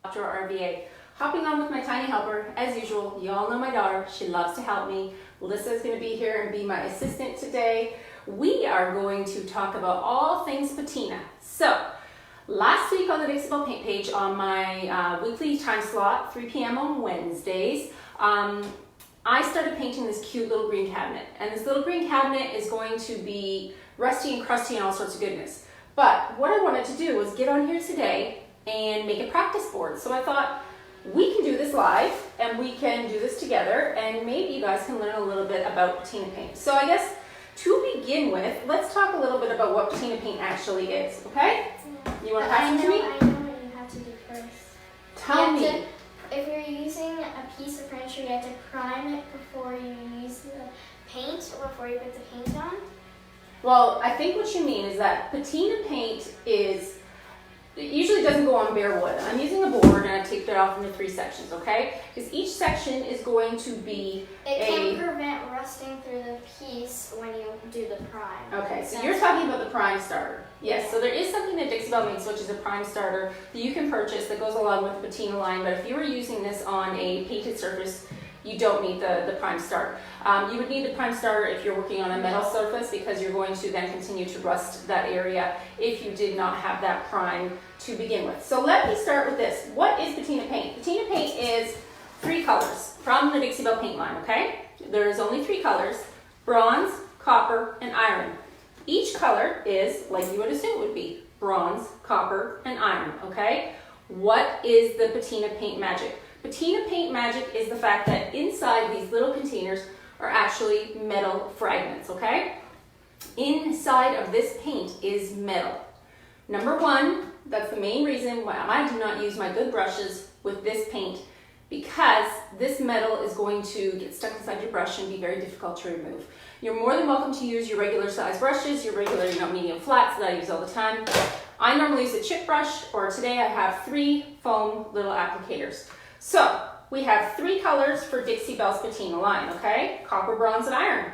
RVA. Hopping on with my tiny helper, as usual. You all know my daughter, she loves to help me. Lissa's going to be here and be my assistant today. We are going to talk about all things patina. So, last week on the Dixie Belle Paint page on my weekly time slot, 3 p.m. on Wednesdays, I started painting this cute little green cabinet. And this little green cabinet is going to be rusty and crusty and all sorts of goodness. But what I wanted to do was get on here today and make a practice board. So I thought, we can do this live and we can do this together and maybe you guys can learn a little bit about patina paint. So I guess to begin with, let's talk a little bit about what patina paint actually is, okay? You want to pass it to me? I know what you have to do first. Tell me. If you're using a piece of furniture, you have to prime it before you use the paint or before you put the paint on. Well, I think what you mean is that patina paint it usually doesn't go on bare wood. I'm using a board and I taped it off into 3 sections, okay? Because each section is going to be It can prevent rusting through the piece when you do the prime. Okay, so you're talking about the prime starter. Yes, so there is something that Dixie Belle makes, which is a prime starter that you can purchase that goes along with the patina line, but if you were using this on a painted surface, you don't need the prime starter. You would need the prime starter if you're working on a metal surface because you're going to then continue to rust that area if you did not have that prime to begin with. So let me start with this. What is patina paint? Patina paint is 3 colors from the Dixie Belle paint line, okay? There's only 3 colors: bronze, copper, and iron. Each color is, like you would assume it would be, bronze, copper, and iron, okay? What is the patina paint magic? Patina paint magic is the fact that inside these little containers are actually metal fragments, okay? Inside of this paint is metal. Number 1, that's the main reason why I do not use my good brushes with this paint, because this metal is going to get stuck inside your brush and be very difficult to remove. You're more than welcome to use your regular size brushes, your regular medium flats that I use all the time. I normally use a chip brush, or today I have 3 foam little applicators. So, we have 3 colors for Dixie Belle's patina line, okay? Copper, bronze, and iron.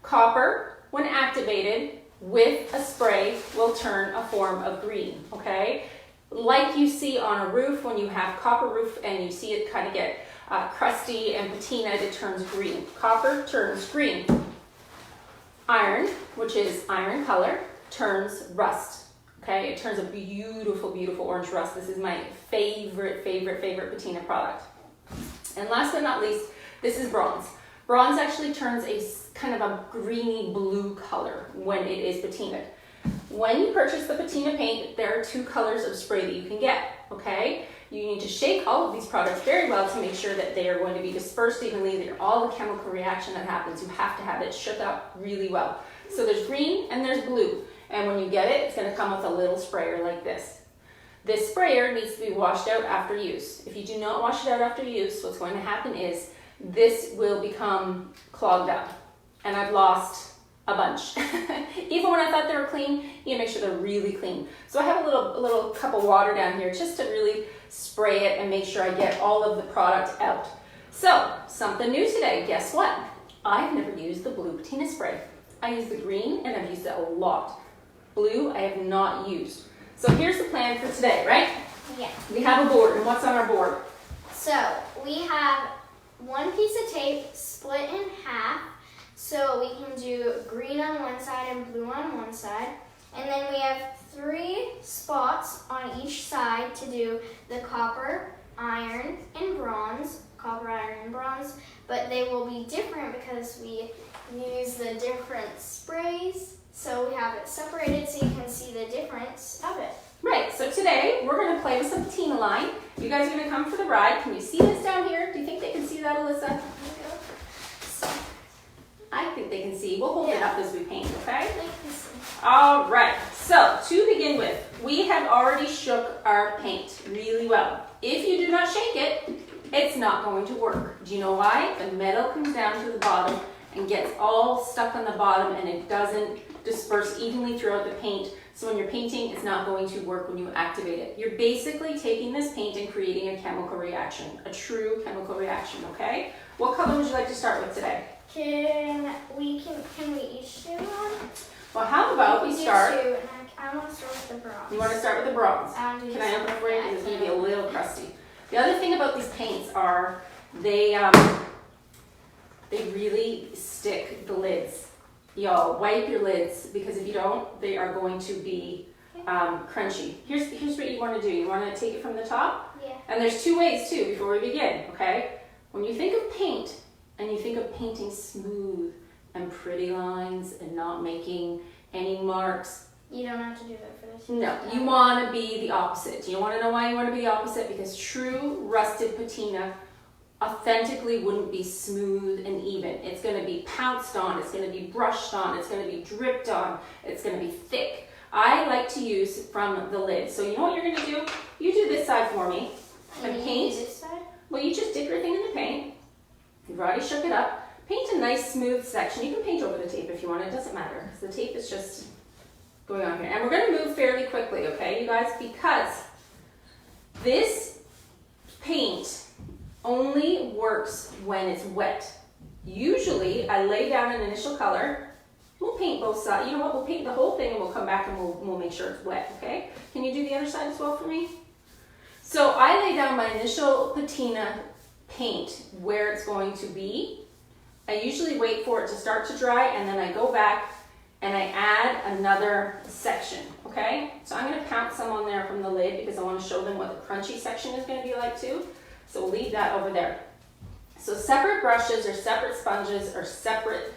Copper, when activated with a spray, will turn a form of green, okay? Like you see on a roof, when you have copper roof and you see it kind of get crusty and patinaed, it turns green. Copper turns green. Iron, which is iron color, turns rust. Okay, it turns a beautiful, beautiful orange rust. This is my favorite patina product. And last but not least, this is bronze. Bronze actually turns a kind of a greeny blue color when it is patinaed. When you purchase the patina paint, there are 2 colors of spray that you can get, okay? You need to shake all of these products very well to make sure that they are going to be dispersed evenly. They're all the chemical reaction that happens. You have to have it shook up really well. So there's green and there's blue. And when you get it, it's going to come with a little sprayer like this. This sprayer needs to be washed out after use. If you do not wash it out after use, what's going to happen is this will become clogged up. And I've lost a bunch. Even when I thought they were clean, you make sure they're really clean. So I have a little cup of water down here just to really spray it and make sure I get all of the product out. So, something new today. Guess what? I've never used the blue patina spray. I use the green and I've used it a lot. Blue I have not used. So here's the plan for today, right? Yeah. We have a board, and what's on our board? So we have 1 piece of tape split in half, so we can do green on one side and blue on one side. And then we have 3 spots on each side to do the copper, iron, and bronze. Copper, iron, and bronze. But they will be different because we use the different sprays. So we have it separated so you can see the difference of it. Right, so today we're going to play with some patina line. You guys are going to come for the ride. Can you see this down here? Do you think they can see that, Alyssa? I think they can see. We'll hold it up as we paint, okay? All right, so to begin with, we have already shook our paint really well. If you do not shake it, it's not going to work. Do you know why? The metal comes down to the bottom and gets all stuck on the bottom and it doesn't disperse evenly throughout the paint. So when you're painting, it's not going to work when you activate it. You're basically taking this paint and creating a chemical reaction, a true chemical reaction, okay? What color would you like to start with today? Can we each do one? Well, how about we start? I want to start with the bronze. You want to start with the bronze? Can I open it for you? Because it's going to be a little crusty. The other thing about these paints are they really stick the lids. Y'all, wipe your lids, because if you don't, they are going to be crunchy. Here's what you want to do. You want to take it from the top. Yeah. And there's two ways too before we begin, okay? When you think of paint and you think of painting smooth and pretty lines and not making any marks, You don't have to do that for this. no, you want to be the opposite. You want to know why you want to be the opposite? Because true rusted patina authentically wouldn't be smooth and even. It's going to be pounced on, it's going to be brushed on, it's going to be dripped on, it's going to be thick. I like to use from the lid. So you know what you're going to do? You do this side for me and paint. This side? Well, you just dip your thing in the paint. You've already shook it up. Paint a nice smooth section. You can paint over the tape if you want. It doesn't matter, because the tape is just going on here. And we're going to move fairly quickly, okay, you guys? Because this paint only works when it's wet. Usually, I lay down an initial color. We'll paint both sides. You know what? We'll paint the whole thing and we'll come back and we'll make sure it's wet, okay? Can you do the other side as well for me? So I lay down my initial patina paint where it's going to be. I usually wait for it to start to dry, and then I go back and I add another section, okay? So I'm going to pounce some on there from the lid because I want to show them what the crunchy section is going to be like too. So we'll leave that over there. So separate brushes or separate sponges or separate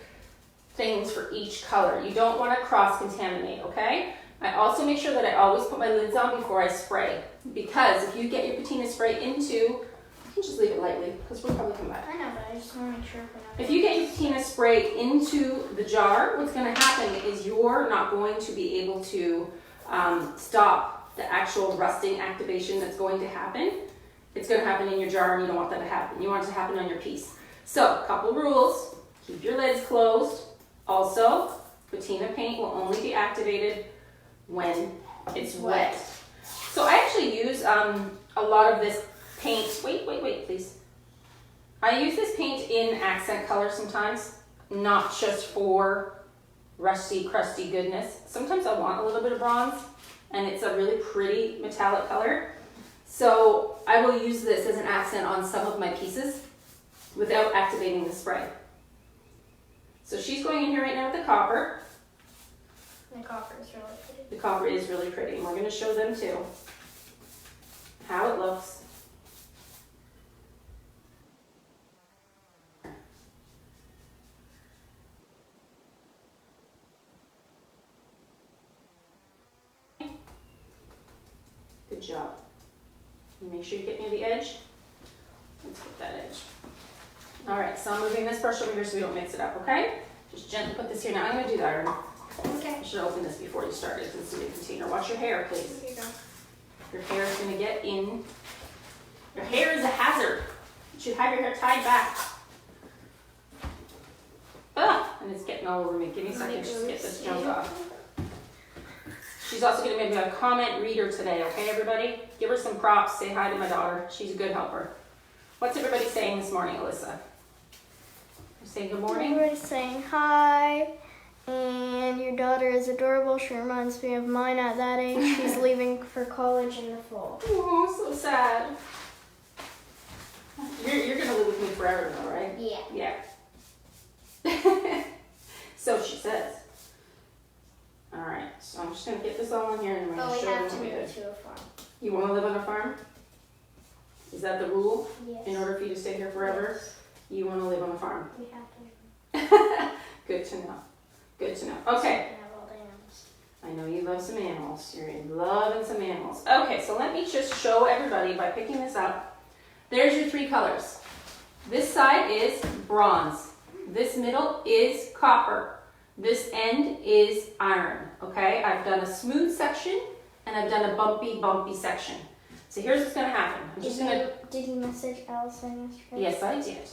things for each color. You don't want to cross-contaminate, okay? I also make sure that I always put my lids on before I spray, because if you get your patina spray into, you can just leave it lightly because we'll probably come back. I know, but I just want to make sure. If you get your patina spray into the jar, what's going to happen is you're not going to be able to stop the actual rusting activation that's going to happen. It's going to happen in your jar, and you don't want that to happen. You want it to happen on your piece. So, a couple rules. Keep your lids closed. Also, patina paint will only be activated when it's wet. So I actually use a lot of this paint. Wait, please. I use this paint in accent color sometimes, not just for rusty, crusty goodness. Sometimes I want a little bit of bronze, and it's a really pretty metallic color. So I will use this as an accent on some of my pieces without activating the spray. So she's going in here right now with the copper. The copper is really pretty. The copper is really pretty, and we're going to show them too how it looks. Good job. You make sure you get near the edge. Let's get that edge. All right, so I'm moving this brush over here so we don't mix it up, okay? Just gently put this here. Now I'm going to do that, Erin. Okay. I should open this before you started. It's a big container. Watch your hair, please. Here you go. Your hair is going to get in. Your hair is a hazard. You should have your hair tied back. Ah, and it's getting all over me. Give me a second just to get this junk off. She's also going to be a comment reader today, okay, everybody? Give her some props. Say hi to my daughter. She's a good helper. What's everybody saying this morning, Alyssa? You're saying good morning? Everybody's saying hi, and your daughter is adorable. She reminds me of mine at that age. She's leaving for college in the fall. Oh, so sad. You're going to live with me forever, though, right? Yeah. Yeah. So she says. All right, so I'm just going to get this all in here and I'm going But to we show have them to what we move did. to a farm. You want to live on a farm? Is that the rule? Yes. In order for you to stay here forever? Yes. You want to live on a farm? We have to. Good to know. Good to know. Okay. We have all the animals. I know you love some animals. You're loving some animals. Okay, so let me just show everybody by picking this up. There's your three colors. This side is bronze. This middle is copper. This end is iron. Okay, I've done a smooth section and I've done a bumpy section. So here's what's going to happen. I'm just going to... Did you message Allison yesterday? Yes, I did.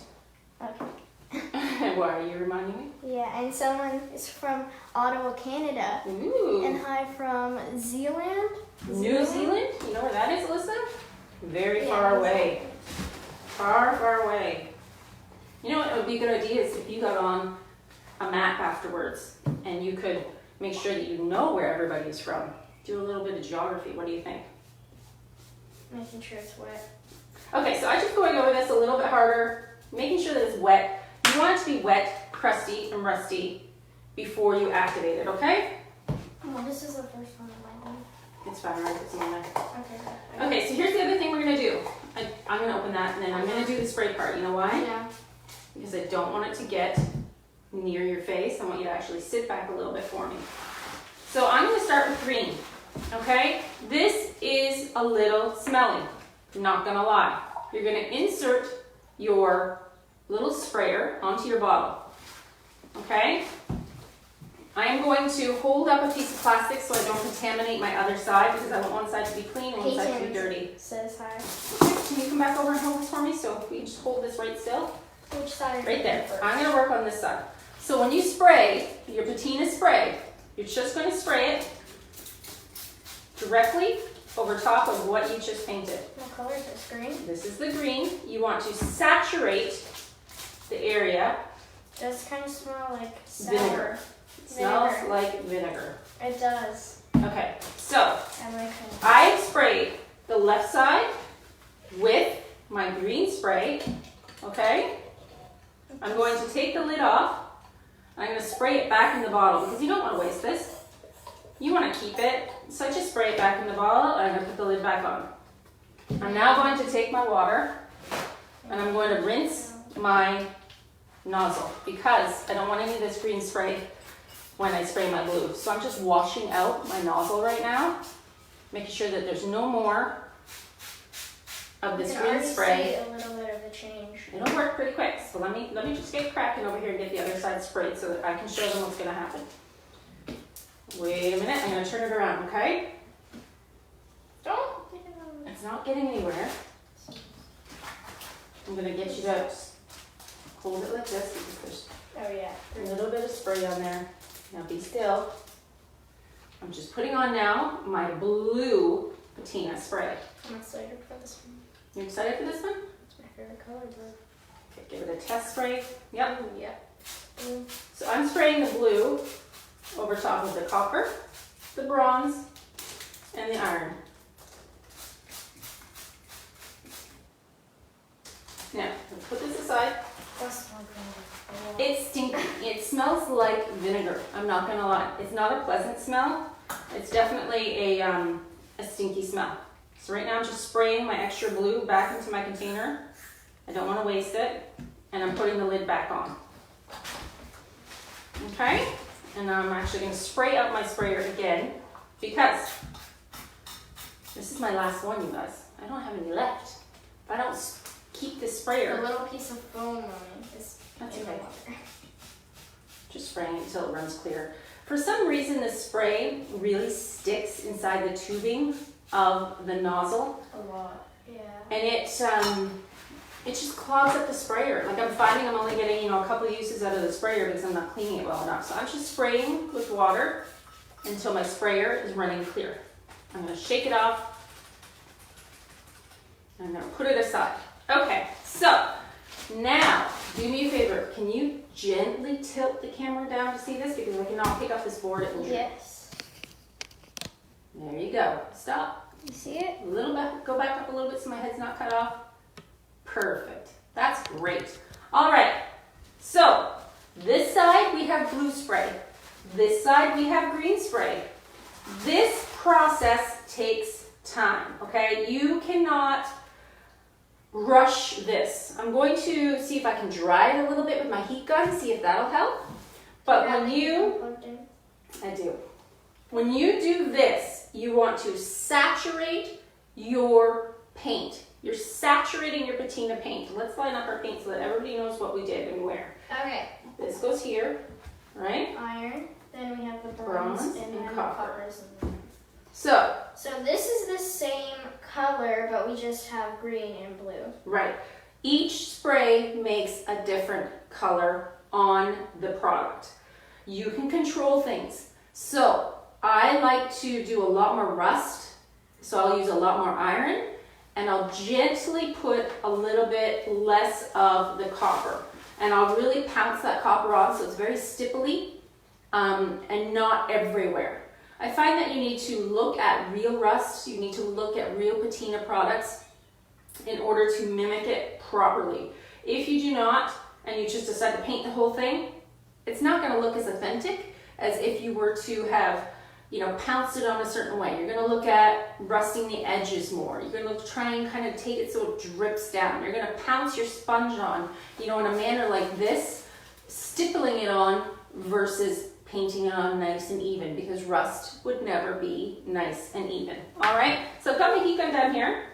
Okay. Why are you reminding me? Yeah, and someone is from Ottawa, Canada. Ooh. And hi from Zealand. New Zealand? You know where that is, Alyssa? Very Yeah, far away. exactly. Far away. You know what would be a good idea is if you got on a map afterwards and you could make sure that you know where everybody's from. Do a little bit of geography. What do you think? Making sure it's wet. Okay, so I'm just going over this a little bit harder, making sure that it's wet. You want it to be wet, crusty, and rusty before you activate it, okay? Well, this is the first one of my life. It's fine, right? It's in there. Okay. Okay, so here's the other thing we're gonna do. I'm gonna open that and then I'm gonna do the spray part. You know why? Yeah. Because I don't want it to get near your face. I want you to actually sit back a little bit for me. So I'm gonna start with green, okay? This is a little smelly, not gonna lie. You're gonna insert your little sprayer onto your bottle, okay? I am going to hold up a piece of plastic so I don't contaminate my other side because I want one side to be clean and one side to be dirty. Says hi. Okay, can you come back over and hold this for me? So if we just hold this right still. Which side? Right there. I'm going to work on this side. So when you spray your patina spray, you're just going to spray it directly over top of what you just painted. What color is this? Green? This is the green. You want to saturate the area. It does kind of smell like sour. Vinegar. It smells like vinegar. It does. Okay, so I like it. I sprayed the left side with my green spray, okay? I'm going to take the lid off. I'm going to spray it back in the bottle because you don't want to waste this. You want to keep it, so I just spray it back in the bottle and I'm going to put the lid back on. I'm now going to take my water and I'm going to rinse my nozzle because I don't want any of this green spray when I spray my glue. So I'm just washing out my nozzle right now, making sure that there's no more of this green spray. See a little bit of a change. It'll work pretty quick. So let me just get cracking over here and get the other side sprayed so that I can show them what's gonna happen. Wait a minute, I'm gonna turn it around, okay? Don't. It's not getting anywhere. I'm gonna get you to hold it like this because Oh yeah. there's a little bit of spray on there. Now be still. I'm just putting on now my blue patina spray. I'm excited for this one. You excited for this one? It's my favorite color, bro. Okay, give it a test spray. Yep. Ooh, yeah. Blue. So I'm spraying the blue over top of the copper, the bronze, and the iron. Now, let's put this aside. That's not good. It's stinky. It smells like vinegar. I'm not gonna lie. It's not a pleasant smell. It's definitely a stinky smell. So right now I'm just spraying my extra blue back into my container. I don't want to waste it. And I'm putting the lid back on. Okay? And now I'm actually going to spray out my sprayer again because this is my last one, you guys. I don't have any left. If I don't keep this sprayer. The little piece of foam on it is That's in the okay. water. Just spraying it until it runs clear. For some reason, the spray really sticks inside the tubing of the nozzle, A lot. Yeah. and it just clogs up the sprayer. Like I'm finding I'm only getting a couple of uses out of the sprayer because I'm not cleaning it well enough. So I'm just spraying with water until my sprayer is running clear. I'm going to shake it off. And I'm going to put it aside. Okay, so now do me a favor. Can you gently tilt the camera down to see this? Because I cannot pick up this board at leisure. Yes. There you go. Stop. You see it? A little bit. Go back up a little bit so my head's not cut off. Perfect. That's great. All right. So this side we have blue spray. This side we have green spray. This process takes time. Okay. You cannot rush this. I'm going to see if I can dry it a little bit with my heat gun, see if that'll help. But when you, I do. When you do this, you want to saturate your paint. You're saturating your patina paint. Let's line up our paint so that everybody knows what we did and where. Okay. This goes here, right? Iron. Then we have the Bronze bronze, and then the copper. coppers. And So, so this is the same color, but we just have green and blue. right. Each spray makes a different color on the product. You can control things. So, I like to do a lot more rust, so I'll use a lot more iron, and I'll gently put a little bit less of the copper. And I'll really pounce that copper on so it's very stipply, and not everywhere. I find that you need to look at real rust, you need to look at real patina products in order to mimic it properly. If you do not, and you just decide to paint the whole thing, it's not going to look as authentic as if you were to have, you know, pounced it on a certain way. You're going to look at rusting the edges more. You're going to try and kind of take it so it drips down. You're going to pounce your sponge on, you know, in a manner like this, stippling it on versus painting it on nice and even, because rust would never be nice and even. All right, so I've got my heat gun down here,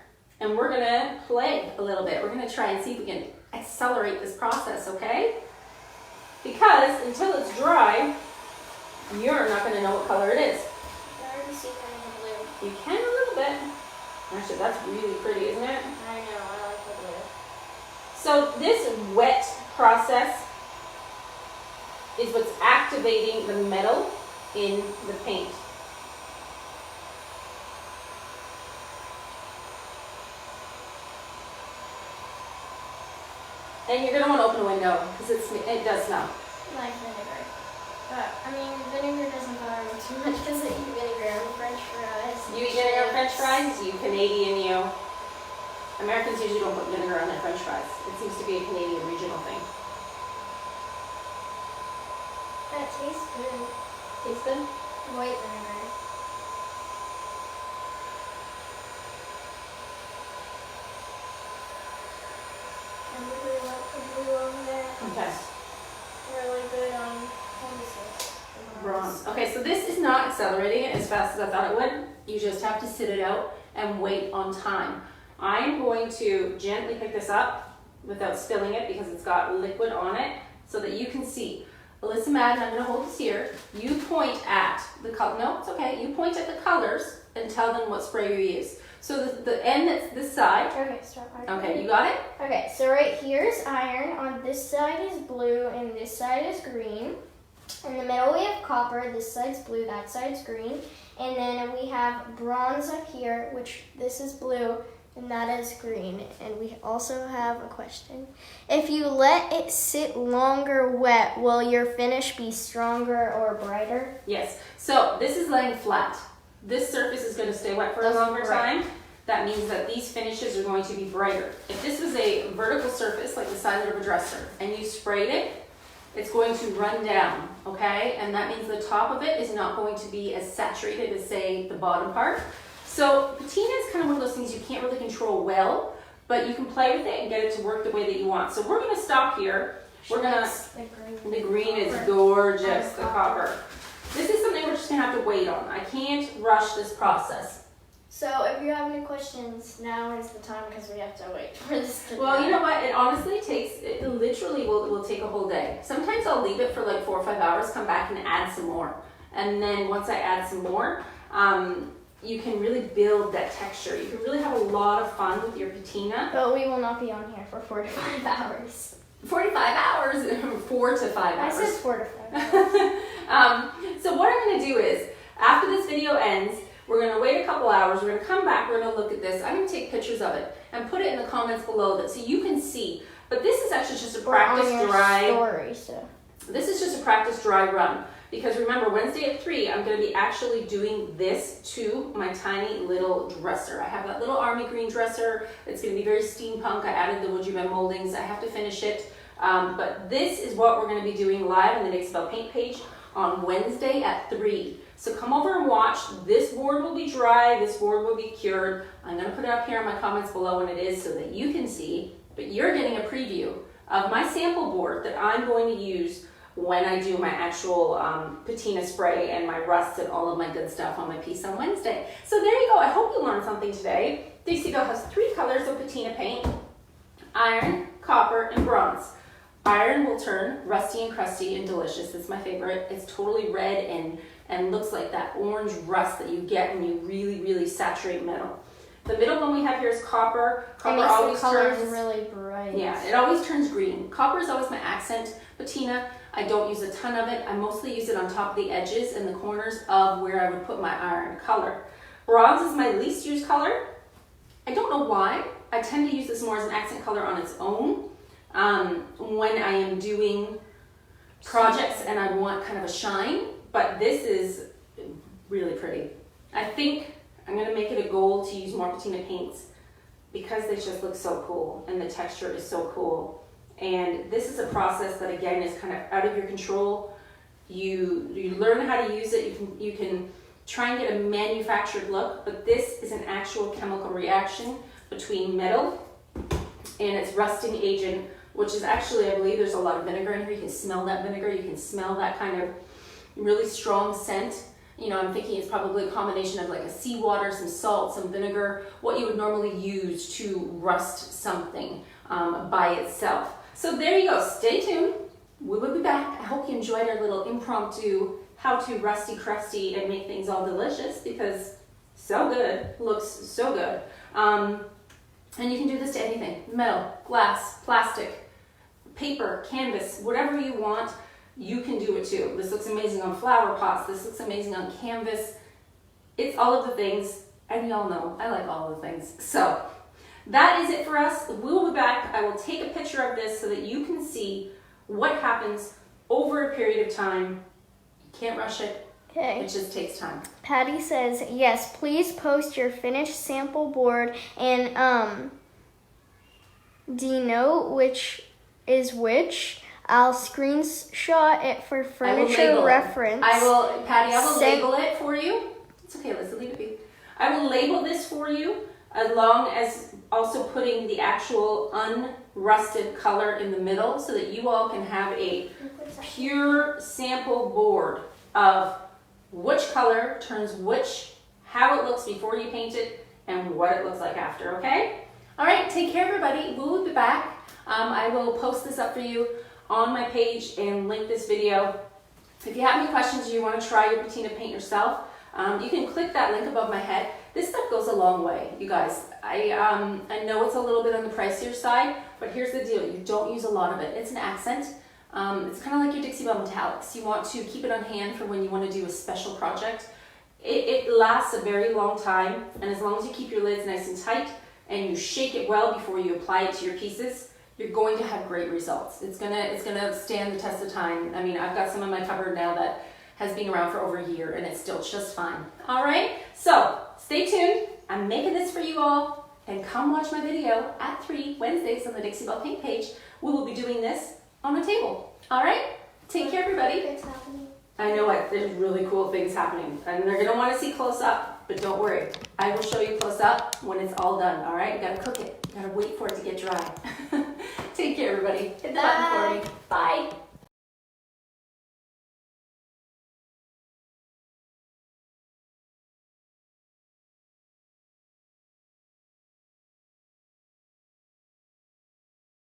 and we're gonna play a little bit. We're gonna try and see if we can accelerate this process, okay? Because until it's dry, you're not gonna know what color it is. I already see kind of blue. You can a little bit. Actually, that's really pretty, isn't it? I know, I like the blue. So this wet process is what's activating the metal in the paint. And you're gonna want to open a window because it does smell. I like vinegar. But, I mean, vinegar doesn't bother me too much because I eat vinegar on French fries. You eat vinegar on French fries? You Canadian, you. Americans usually don't put vinegar on their French fries. It seems to be a Canadian regional thing. That tastes good. Tastes good? White vinegar. I really like the blue over there. Okay. Really good on what is this? Bronze. Okay, so this is not accelerating it as fast as I thought it would. You just have to sit it out and wait on time. I'm going to gently pick this up without spilling it because it's got liquid on it so that you can see. Alyssa Madden, I'm going to hold this here. You point at the color. No, it's okay. You point at the colors and tell them what spray you use. So the end that's this side. Okay, start iron. Okay, you got it? Okay, so right here is iron. On this side is blue, and this side is green. In the middle we have copper. This side's blue, that side's green. And then we have bronze up here, which this is blue, and that is green. And we also have a question. If you let it sit longer wet, will your finish be stronger or brighter? Yes. So this is laying flat. This surface is going to stay wet for a longer time. That means that these finishes are going to be brighter. If this was a vertical surface, like the side of a dresser, and you sprayed it, it's going to run down, okay? And that means the top of it is not going to be as saturated as, say, the bottom part. So patina is kind of one of those things you can't really control well, but you can play with it and get it to work the way that you want. So we're going to stop here. We're going to, the green is gorgeous, the copper. This is something we're just going to have to wait on. I can't rush this process. So if you have any questions, now is the time because we have to wait for this to Well, you know what? It honestly takes, it literally will take a whole day. Sometimes I'll leave it for like 4 or 5 hours, come back and add some more. And then once I add some more, you can really build that texture. You can really have a lot of fun with your patina. But we will not be on here for 4 to 5 hours. 45 hours, 4 to 5 hours. I said 4 to 5 hours. So what I'm going to do is, after this video ends, we're going to wait a couple hours, we're going to come back, we're going to look at this. I'm going to take pictures of it and put it in the comments below that so you can see. But this is actually just a practice dry. Story, so. This is just a practice dry run. Because remember, Wednesday at 3, I'm going to be actually doing this to my tiny little dresser. I have that little army green dresser. It's going to be very steampunk. I added the would you buy moldings. I have to finish it. But this is what we're going to be doing live on the Dixie Belle Paint page on Wednesday at 3. So come over and watch. This board will be dry. This board will be cured. I'm going to put it up here in my comments below when it is so that you can see. But you're getting a preview of my sample board that I'm going to use when I do my actual patina spray and my rust and all of my good stuff on my piece on Wednesday. So there you go. I hope you learned something today. Dixie Belle has 3 colors of patina paint: iron, copper, and bronze. Iron will turn rusty and crusty and delicious. It's my favorite. It's totally red and looks like that orange rust that you get when you really, really saturate metal. The middle one we have here is copper. Copper always turns really bright. Yeah, it always turns green. Copper is always my accent patina. I don't use a ton of it. I mostly use it on top of the edges and the corners of where I would put my iron color. Bronze is my least used color. I don't know why. I tend to use this more as an accent color on its own when I am doing projects and I want kind of a shine, but this is really pretty. I think I'm gonna make it a goal to use more Patina paints because they just look so cool and the texture is so cool. And this is a process that again is kind of out of your control. You learn how to use it. You can try and get a manufactured look, but this is an actual chemical reaction between metal and its rusting agent, which is actually, I believe there's a lot of vinegar in here. You can smell that vinegar. You can smell that kind of really strong scent. You know, I'm thinking it's probably a combination of like a seawater, some salt, some vinegar, what you would normally use to rust something by itself. So there you go. Stay tuned. We will be back. I hope you enjoyed our little impromptu how to rusty crusty and make things all delicious, because so good, looks so good. And you can do this to anything: metal, glass, plastic, paper, canvas, whatever you want, you can do it too. This looks amazing on flower pots. This looks amazing on canvas. It's all of the things, and y'all know I like all of the things. So that is it for us. We will be back. I will take a picture of this so that you can see what happens over a period of time. You can't rush it. Okay. It just takes time. Patty says, yes, please post your finished sample board and denote which is which. I'll screenshot it for furniture reference. Patty, I will label it for you. It's okay, let's leave it be. I will label this for you, along as also putting the actual unrusted color in the middle so that you all can have a pure sample board of which color turns which, how it looks before you paint it, and what it looks like after, okay? All right, take care everybody. We will be back. I will post this up for you on my page and link this video. If you have any questions or you want to try your Patina paint yourself, you can click that link above my head. This stuff goes a long way, you guys. I know it's a little bit on the pricier side, but here's the deal. You don't use a lot of it. It's an accent. It's kind of like your Dixie Belle metallics. You want to keep it on hand for when you want to do a special project. It lasts a very long time, and as long as you keep your lids nice and tight and you shake it well before you apply it to your pieces, you're going to have great results. It's gonna stand the test of time. I mean, I've got some in my cupboard now that has been around for over a year and it's still just fine. All right, so stay tuned. I'm making this for you all, and come watch my video at 3 Wednesdays on the Dixie Belle Paint page. We will be doing this on the table. All right, take care everybody. It's happening. I know there's really cool things happening, and they're gonna want to see close up, but don't worry. I will show you close up when it's all done. All right, you gotta cook it. You gotta wait for it to get dry. Take care everybody. Hit that button.